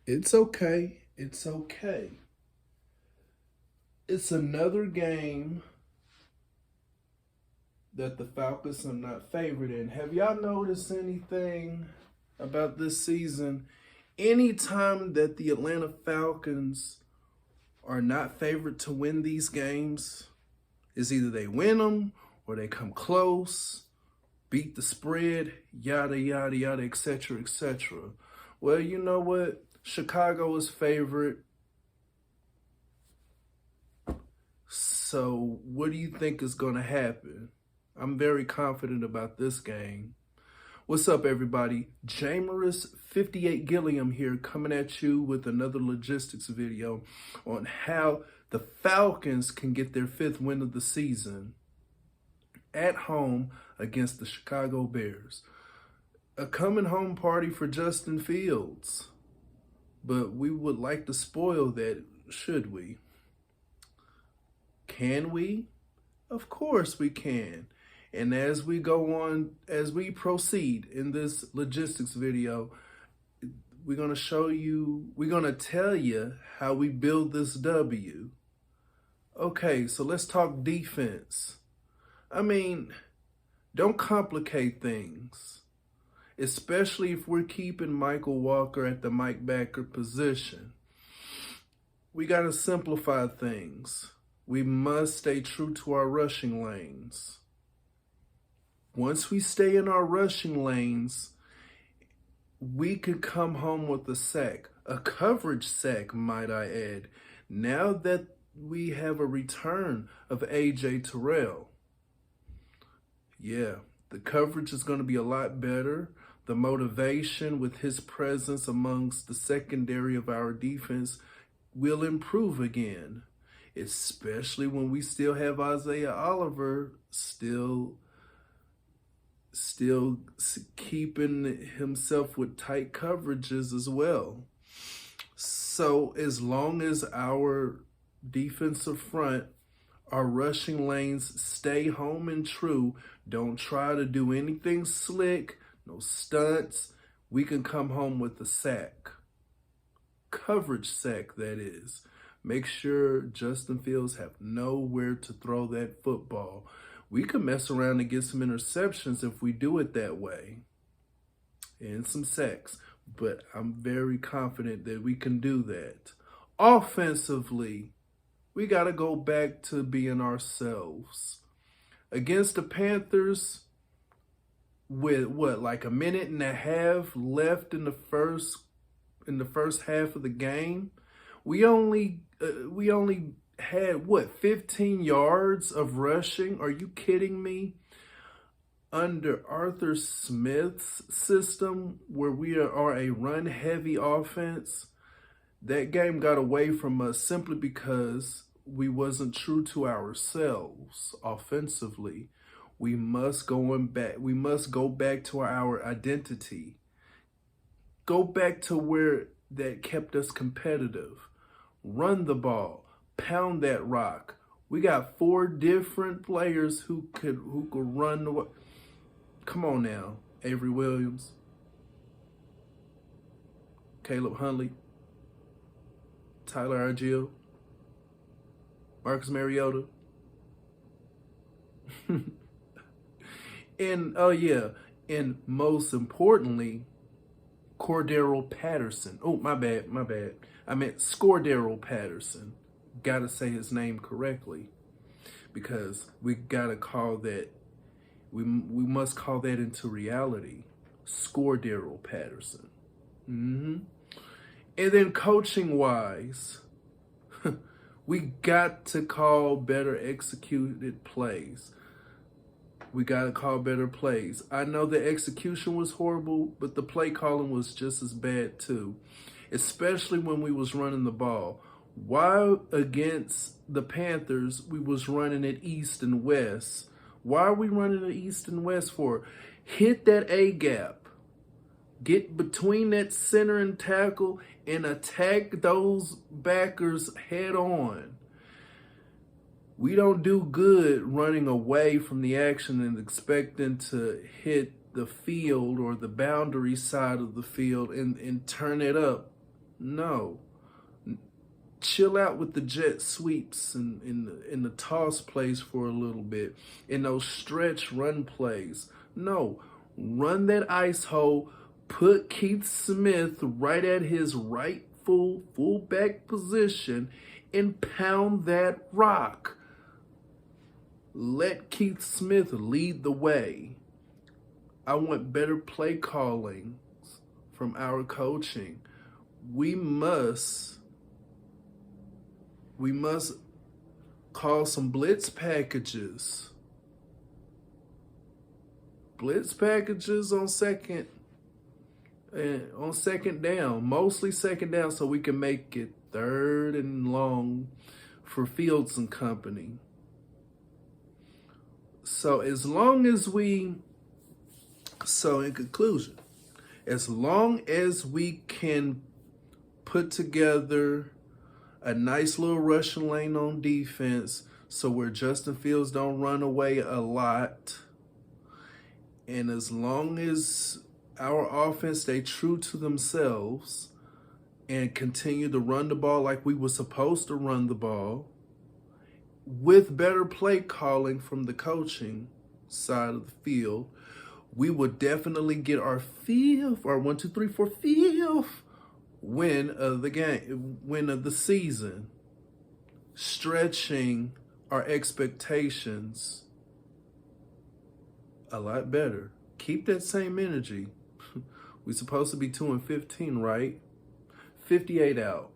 It's okay. It's okay. It's another game that the Falcons are not favored in. Have y'all noticed anything about this season? Anytime that the Atlanta Falcons are not favored to win these games, is either they win them or they come close, beat the spread, yada, yada, yada, etc., etc. Well, you know what? Chicago is favored. So what do you think is going to happen? I'm very confident about this game. What's up, everybody? Jamerus 58 Gilliam here, coming at you with another logistics video on how the Falcons can get their 5th win of the season at home against the Chicago Bears. A coming home party for Justin Fields, but we would like to spoil that, should we? Can we? Of course we can. And as we go on, as we proceed in this logistics video, we're going to tell you how we build this W. Okay, so let's talk defense. I mean, don't complicate things, especially if we're keeping Michael Walker at the Mike Backer position. We got to simplify things. We must stay true to our rushing lanes. Once we stay in our rushing lanes, we could come home with a sack, a coverage sack, might I add, now that we have a return of A.J. Terrell. Yeah, the coverage is going to be a lot better. The motivation with his presence amongst the secondary of our defense will improve again, especially when we still have Isaiah Oliver still keeping himself with tight coverages as well. So as long as our defensive front, our rushing lanes stay home and true, don't try to do anything slick, no stunts, we can come home with a sack. Coverage sack, that is. Make sure Justin Fields have nowhere to throw that football. We could mess around and get some interceptions if we do it that way, and some sacks, but I'm very confident that we can do that. Offensively, we got to go back to being ourselves. Against the Panthers, with like a minute and a half left in the first half of the game, we only had 15 yards of rushing. Are you kidding me? Under Arthur Smith's system, where we are a run-heavy offense, that game got away from us simply because we wasn't true to ourselves offensively. We must go back to our identity. Go back to where that kept us competitive. Run the ball. Pound that rock. We got 4 different players who could run the. Come on now, Avery Williams, Caleb Huntley, Tyler Argill, Marcus Mariota, and and most importantly, Cordero Patterson. Oh, my bad. I meant Scordero Patterson. Gotta say his name correctly, because we gotta call that, we must call that into reality. Scordero Patterson. And then coaching wise, we got to call better executed plays. We got to call better plays. I know the execution was horrible, but the play calling was just as bad too, especially when we was running the ball. Why against the Panthers we was running it east and west? Why are we running it east and west for? Hit that A gap. Get between that center and tackle and attack those backers head on. We don't do good running away from the action and expecting to hit the field or the boundary side of the field and turn it up No. Chill out with the jet sweeps and in the toss plays for a little bit. In those stretch run plays. No. Run that ice hole. Put Keith Smith right at his rightful fullback position and pound that rock. Let Keith Smith lead the way. I want better play calling from our coaching. We must call some blitz packages. Blitz packages on second down, mostly second down, so we can make it third and long for Fields and company. So in conclusion, as long as we can put together a nice little rushing lane on defense so where Justin Fields don't run away a lot, and as long as our offense stay true to themselves and continue to run the ball like we were supposed to run the ball, with better play calling from the coaching side of the field, we will definitely get our fifth win of the season, stretching our expectations a lot better. Keep that same energy. We're supposed to be 2-15, right? 58 out.